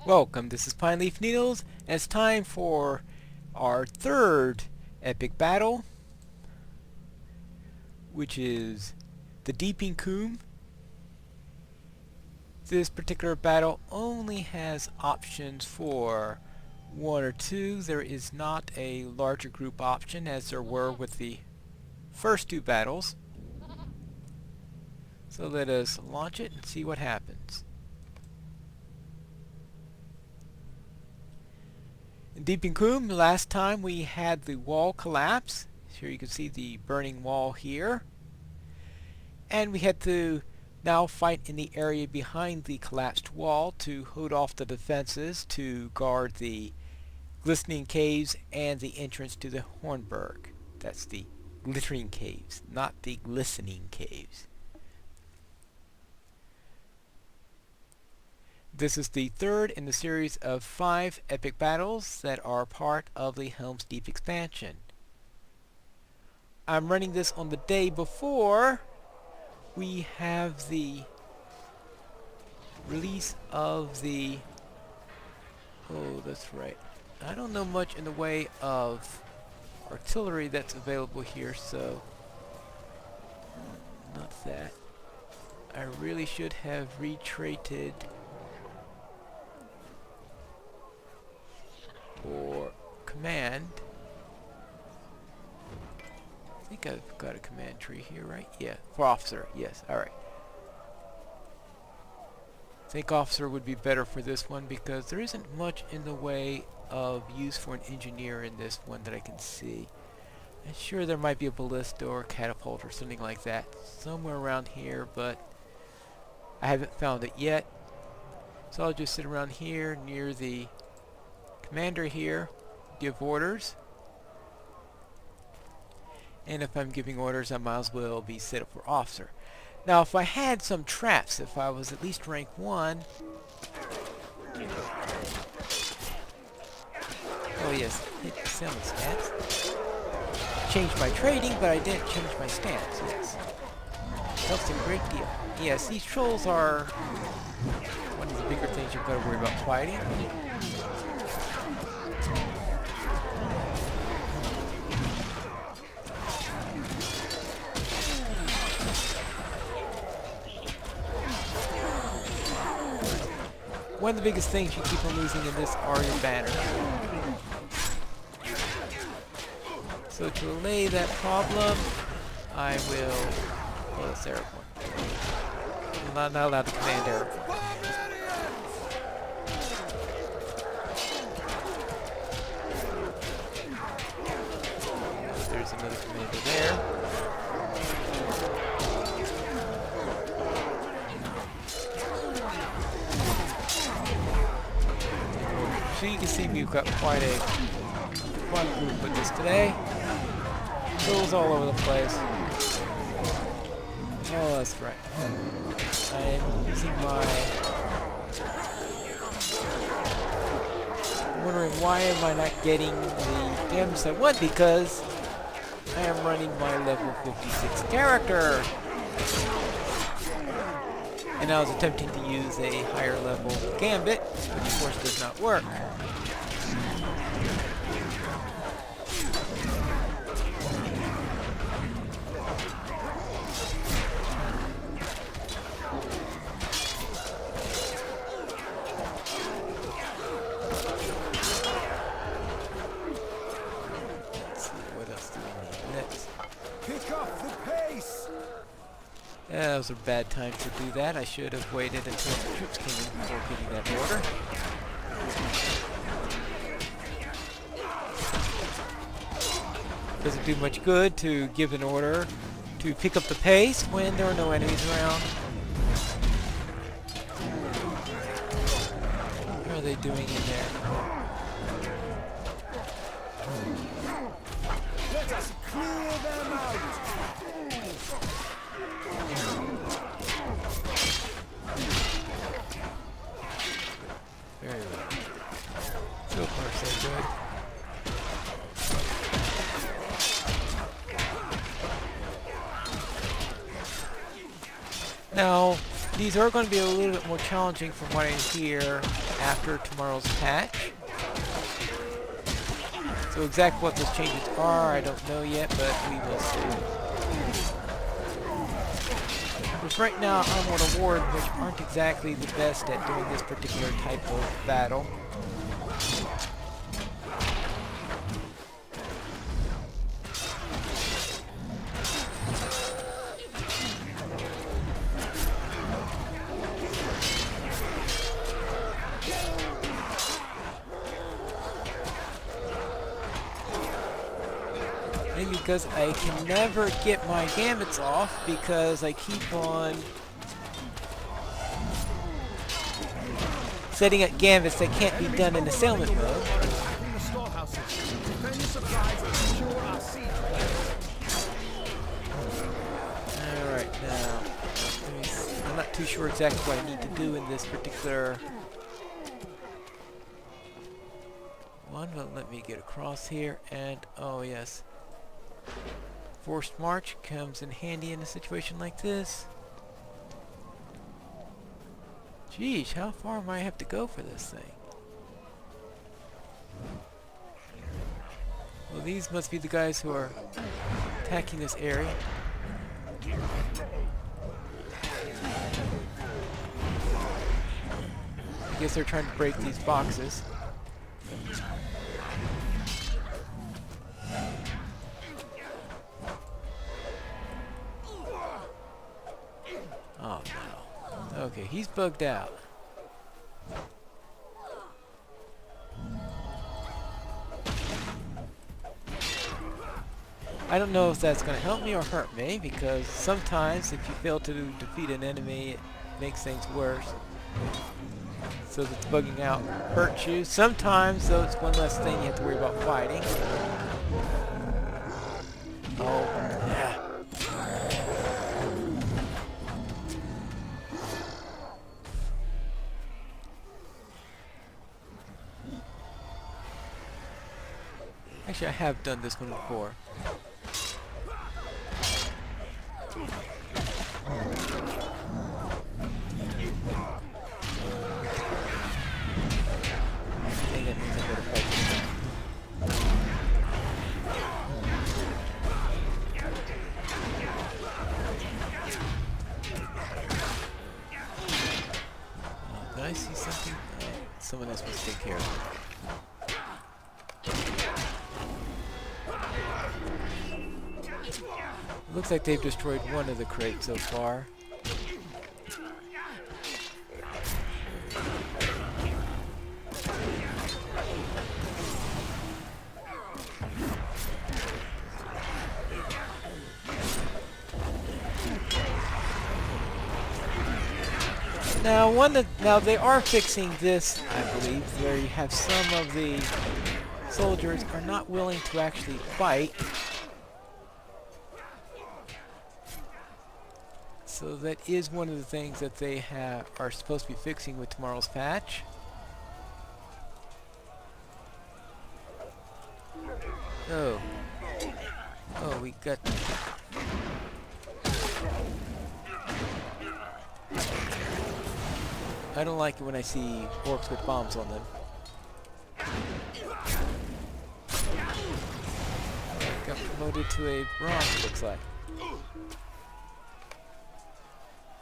Welcome, this is Pine Leaf Needles, and it's time for our third epic battle, which is the Deeping Coomb. This particular battle only has options for one or two. There is not a larger group option as there were with the first two battles. So let us launch it and see what happens. In Deeping Coomb, last time we had the wall collapse. Here you can see the burning wall here. And we had to now fight in the area behind the collapsed wall to hold off the defenses to guard the glistening caves and the entrance to the Hornburg. That's the glittering caves, not the glistening caves. This is the third in the series of 5 epic battles that are part of the Helm's Deep expansion. I'm running this on the day before we have the release of the... Oh, that's right. I don't know much in the way of artillery that's available here, so... Not that. I really should have retreated for command. I think I've got a command tree here, right? Yeah, for officer, yes, alright. I think officer would be better for this one because there isn't much in the way of use for an engineer in this one that I can see. I'm sure there might be a ballista or a catapult or something like that somewhere around here, but I haven't found it yet. So I'll just sit around here near the commander here, give orders. And if I'm giving orders, I might as well be set up for officer. Now, if I had some traps, if I was at least rank 1... Oh yes, hit selling stats. Changed my trading, but I didn't change my stance, yes. Helps a great deal. Yes, these trolls are one of the bigger things you've got to worry about fighting. One of the biggest things you keep on losing in this are your banners. So to allay that problem, I will... Oh, that's airborne. I'm not allowed to command airborne. There's another commander there. So you can see we've got quite a fun group with this today. Tools all over the place. Oh, that's right. I'm using my... I'm wondering why am I not getting the damage I want, because I am running my level 56 character. And I was attempting to use a higher level gambit, which of course does not work. Let's see, what else do we need next? Pick up the pace! That was a bad time to do that. I should have waited until the troops came in before giving that order. Doesn't do much good to give an order to pick up the pace when there are no enemies around. What are they doing in there? Let us clear them out! Very well. So far, so good. Now, These are going to be a little bit more challenging from what I hear after tomorrow's patch. So exactly what those changes are, I don't know yet, but we will see. Because right now I'm on a ward which aren't exactly the best at doing this particular type of battle. Maybe because I can never get my gambits off because I keep on setting up gambits that can't be done in assailment mode. Alright, now, I'm not too sure exactly what I need to do in this particular one, but let me get across here, and oh yes. Forced march comes in handy in a situation like this. Geez, how far might I have to go for this thing? Well, these must be the guys who are attacking this area. I guess they're trying to break these boxes. Oh no. Okay, he's bugged out. I don't know if that's going to help me or hurt me, because sometimes if you fail to defeat an enemy, it makes things worse. So that bugging out hurts you. Sometimes, though, it's one less thing you have to worry about fighting. Oh, yeah. Actually, I have done this one before. I think that means I better fight this thing. Did I see something? Someone else must take care of it. Looks like they've destroyed one of the crates so far. Now they are fixing this, I believe, where you have some of the soldiers are not willing to actually fight. So that is one of the things that they are supposed to be fixing with tomorrow's patch. Oh, we got. I don't like it when I see orcs with bombs on them. Got promoted to a bronze, it looks like.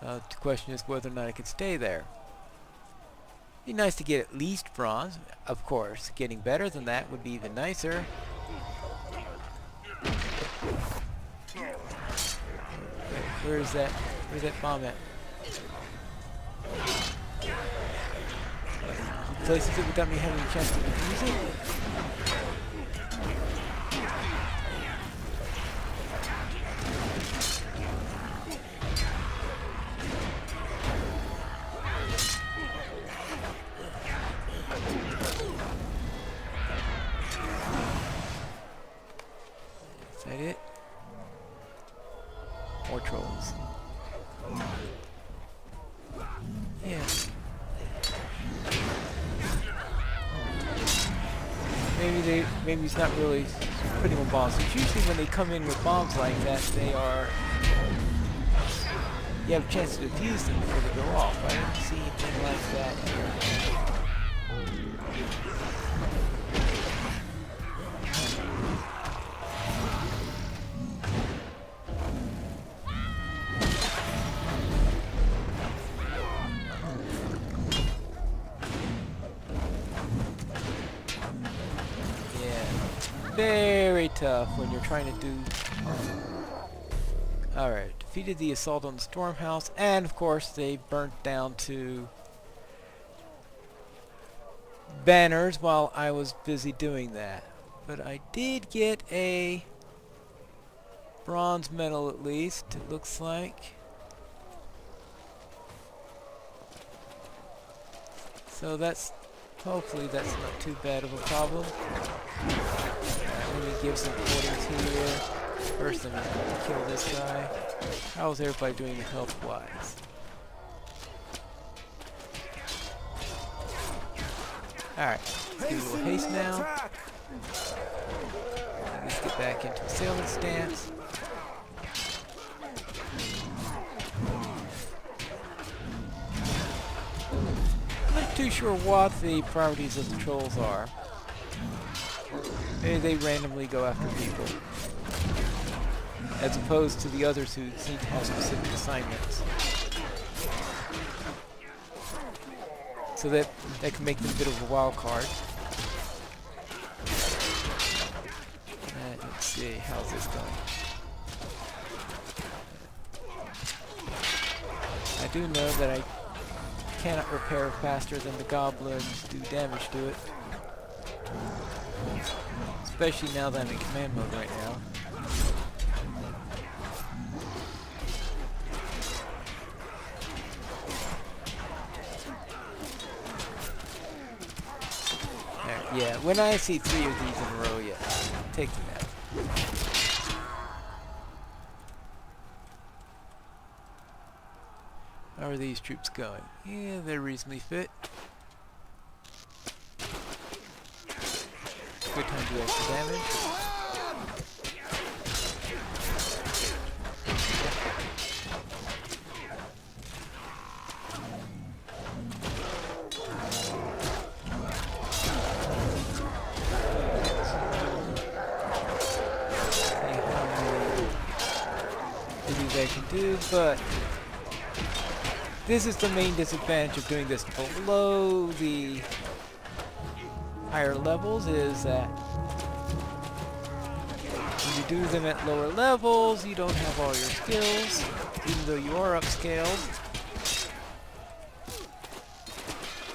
The question is whether or not I can stay there. Be nice to get at least bronze, of course. Getting better than that would be even nicer. Where's that bomb at? He places it without me having a chance to use it? Is that it? More trolls. Yeah. Maybe it's not really putting on bombs. It's usually when they come in with bombs like that, they are you have a chance to defuse them before they go off. I didn't see anything like that here. Very tough when you're trying to do... Alright, defeated the assault on the storm house, and of course they burnt down to banners while I was busy doing that. But I did get a bronze medal at least, it looks like. So that's... hopefully that's not too bad of a problem. Let me give some quarters here. First, I'm going to kill this guy. How's everybody doing health-wise? Alright, let's do a little haste now. Let's get back into assailant stance. I'm not too sure what the priorities of the trolls are. Maybe they randomly go after people, as opposed to the others who seem to have specific assignments. So that can make them a bit of a wild card. Let's see, how's this going? I do know that I cannot repair faster than the goblins do damage to it. Especially now that I'm in command mode right now. There, yeah, when I see 3 of these in a row, yeah, take them out. How are these troops going? Yeah, they're reasonably fit. Good time to do extra damage. See how many I can do, but this is the main disadvantage of doing this below the higher levels, is that when you do them at lower levels, you don't have all your skills, even though you are upscaled.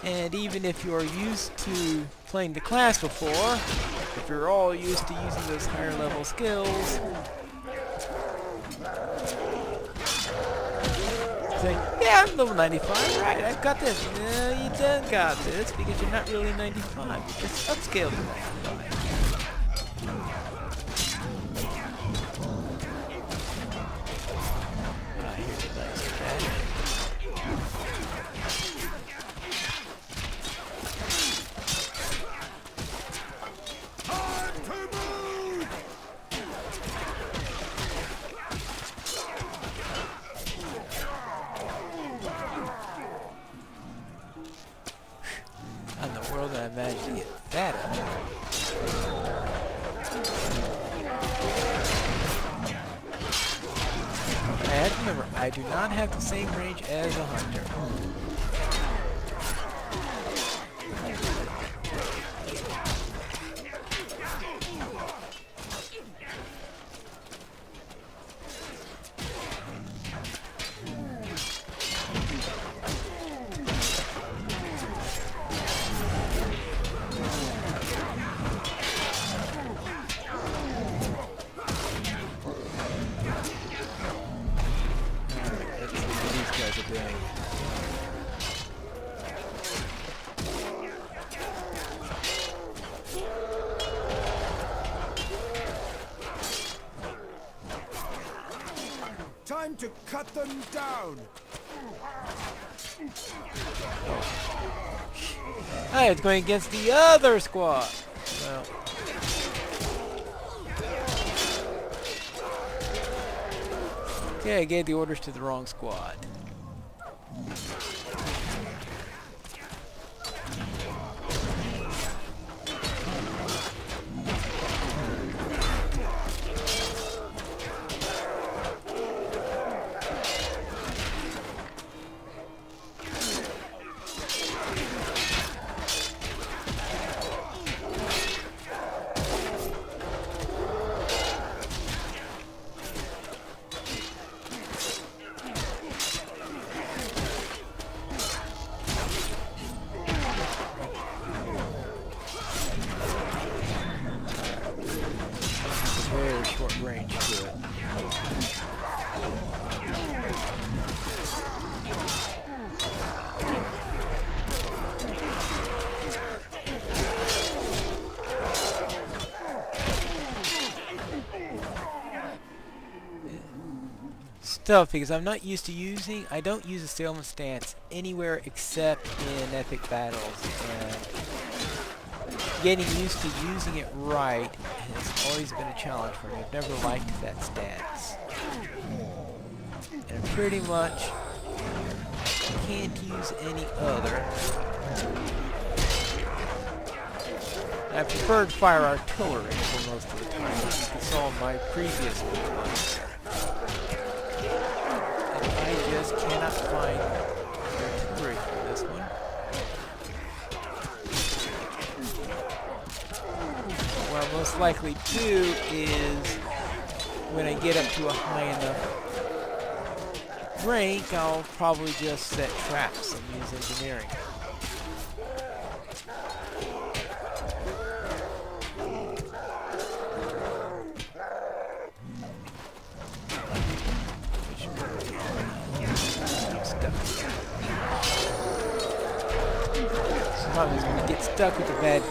And even if you are used to playing the class before, if you're all used to using those higher level skills, say, yeah, I'm level 95, right, I've got this. No, you don't got this, because you're not really 95, you're just upscaled to 95. Ah, here's a nice catch. How in the world did I manage to get that up? I have to remember, I do not have the same range as a hunter. Time to cut them down. Hey, it's going against the other squad. Well, Okay, I gave the orders to the wrong squad. Very short range to it. Stuff because I'm not used to using. I don't use a sailman stance anywhere except in epic battles, and getting used to using it right has always been a challenge for me. I've never liked that stance, and I pretty much can't use any other. I preferred fire artillery for most of the time, as you saw in my previous ones. I just cannot find artillery for this one. What I'll most likely do is, when I get up to a high enough rank, I'll probably just set traps and use engineering. Problem is when you get stuck with the bad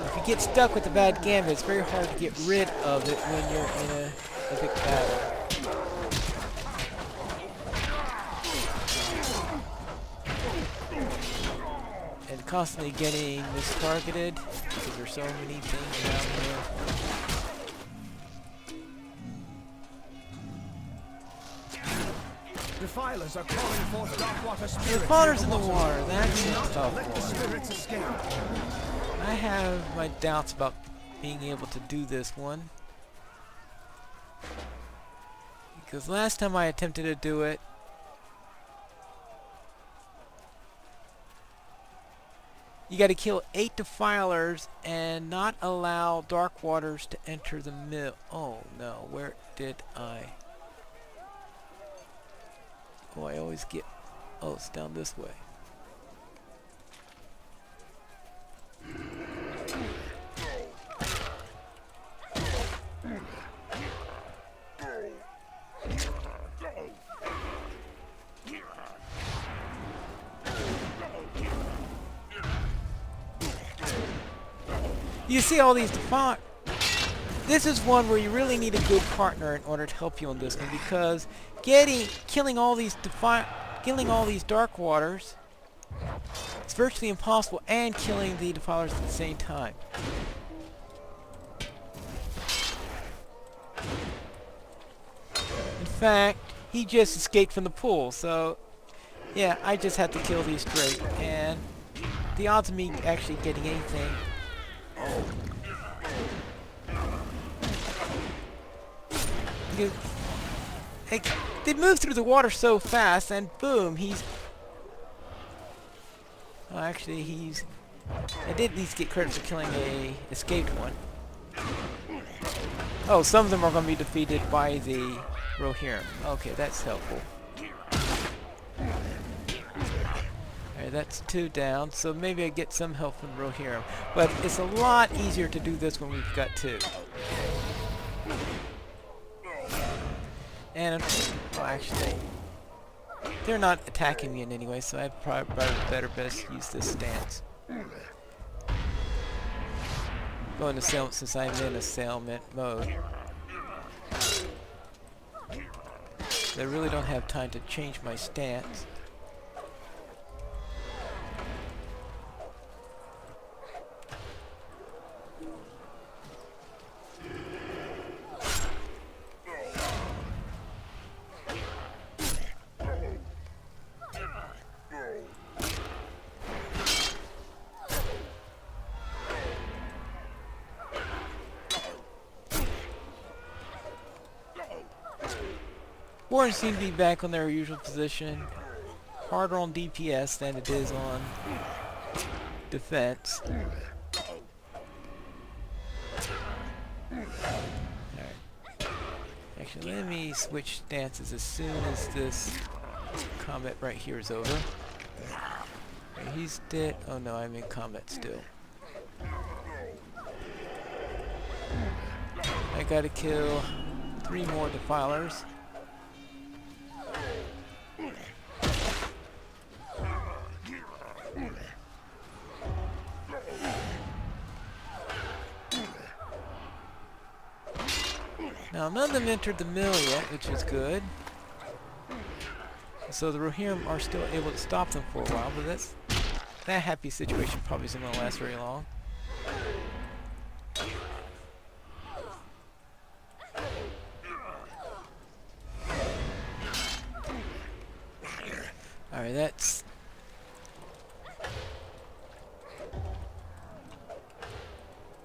if you get stuck with the bad gambit, it's very hard to get rid of it when you're in a epic battle. And constantly getting mistargeted because there's so many things down here. Defilers are calling forth darkwater spirits. Defilers in the water, that's a tough Let the one. spirits escape. I have my doubts about being able to do this one. Because last time I attempted to do it, you got to kill 8 defilers and not allow dark waters to enter the mill. Oh no, where did I? Oh, I always get... Oh, it's down this way. You see all these defilers. This is one where you really need a good partner in order to help you on this one, because killing all these dark waters, it's virtually impossible, and killing the defilers at the same time. In fact, he just escaped from the pool, so yeah, I just had to kill these straight, and the odds of me actually getting anything. Oh. They move through the water so fast, and boom, he's... Oh, actually, he's... I did at least get credit for killing a escaped one. Oh, some of them are going to be defeated by the Rohirrim. Okay, that's helpful. Alright, that's 2 down, so maybe I get some help from Rohirrim. But it's a lot easier to do this when we've got 2. And, well, actually, they're not attacking me in any way, so I probably better best use this stance. Going to sailment since I'm in a sailment mode. I really don't have time to change my stance. Warriors seem to be back on their usual position. Harder on DPS than it is on defense. Alright. Actually, let me switch stances as soon as this combat right here is over. Okay, he's dead. Oh no, I'm in combat still. I gotta kill 3 more defilers. Now none of them entered the mill yet, which is good. So the Rohirrim are still able to stop them for a while, but that happy situation probably isn't going to last very long. Alright, that's...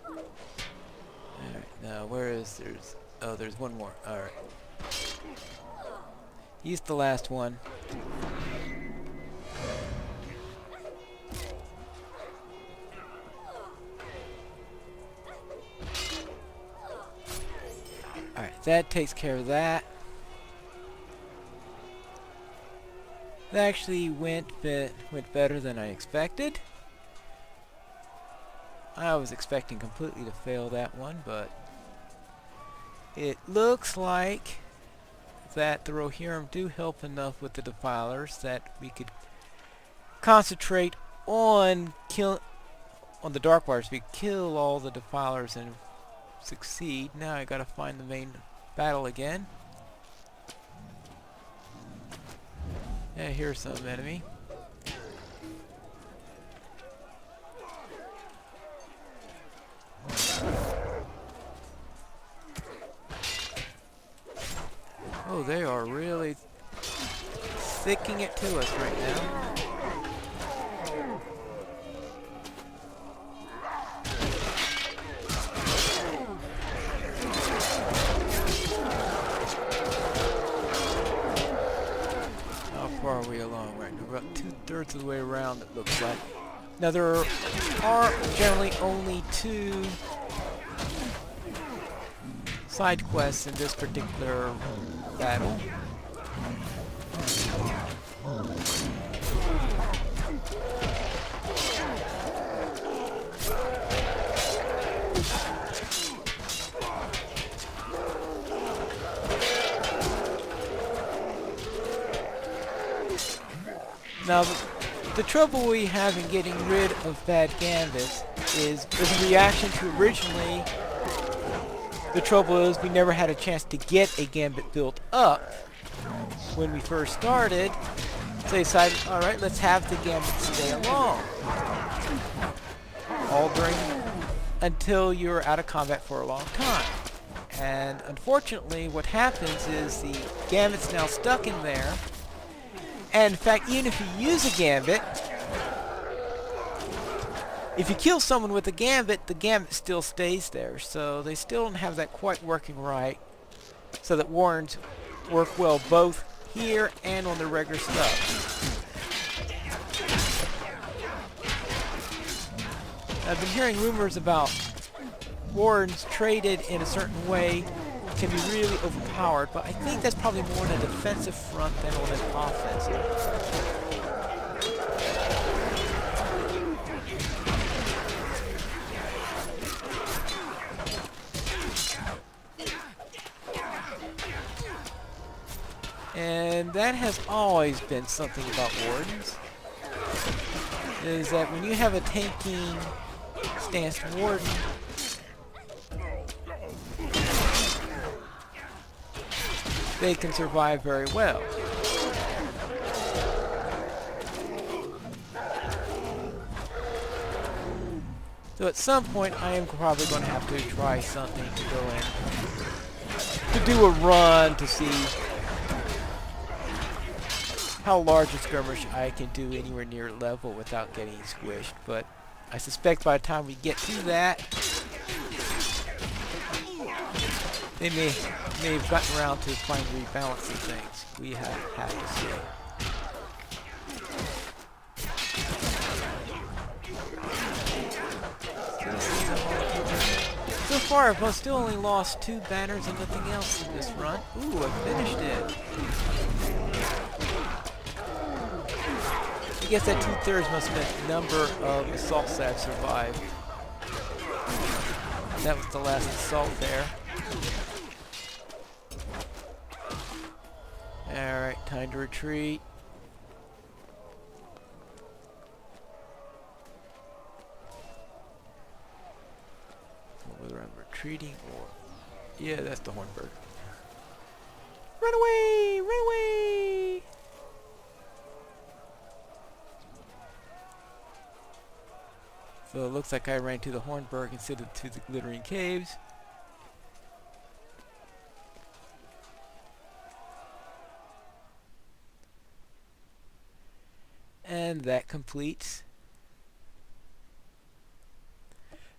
Alright, now where is there's... Oh, there's one more. Alright. He's the last one. Alright, that takes care of that. That actually went better than I expected. I was expecting completely to fail that one, but it looks like that the Rohirrim do help enough with the defilers that we could concentrate on the dark waters. We kill all the defilers and succeed. Now I gotta find the main battle again. Yeah, here's some enemy. Oh, they are really sticking it to us right now. How far are we along right now? We're about 2/3 of the way around, it looks like. Now there are generally only 2 side quests in this particular battle. Now the trouble we have in getting rid of bad gambits is a reaction to originally. The trouble is we never had a chance to get a gambit built up when we first started. So they decided, alright, let's have the gambit stay along. Until you're out of combat for a long time. And unfortunately what happens is the gambit's now stuck in there. And in fact, even if you use a gambit, if you kill someone with a gambit, the gambit still stays there. So they still don't have that quite working right. So that warrens work well both here and on the regular stuff. I've been hearing rumors about warrens traded in a certain way can be really overpowered, but I think that's probably more on a defensive front than on an offensive. And that has always been something about wardens, is that when you have a tanking stanced warden, they can survive very well. So at some point I am probably going to have to try something to go in, to do a run to see how large a skirmish I can do anywhere near level without getting squished. But I suspect by the time we get to that, may have gotten around to finally rebalancing things. We have had to see. So far, I've still only lost 2 banners and nothing else in this run. Ooh, I finished it. I guess that 2/3 must have meant number of assaults that I've survived. That was the last assault there. Alright, time to retreat. Whether I'm retreating or... Yeah, that's the Hornberg. Run away! Run away! So it looks like I ran to the Hornberg instead of to the Glittering Caves. And that completes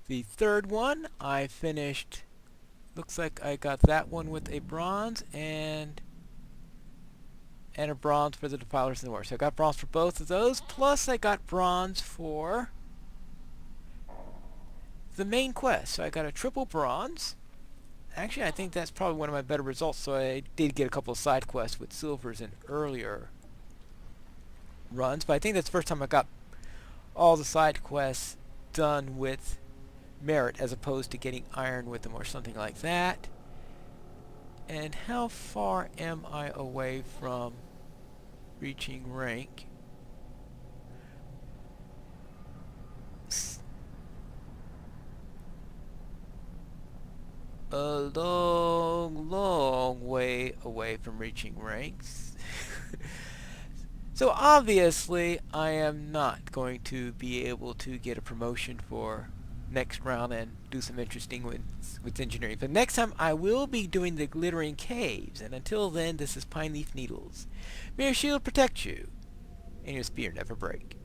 the third one. I finished, looks like I got that one with a bronze and a bronze for the Defilers in the War. So I got bronze for both of those, plus I got bronze for the main quest. So I got a triple bronze. Actually, I think that's probably one of my better results, so I did get a couple of side quests with silvers in earlier runs, but I think that's the first time I got all the side quests done with merit as opposed to getting iron with them or something like that. And how far am I away from reaching rank? A long, long way away from reaching ranks. So obviously I am not going to be able to get a promotion for next round and do some interesting with engineering. But next time I will be doing the Glittering Caves, and until then, this is Pine Leaf Needles. May your shield protect you and your spear never break.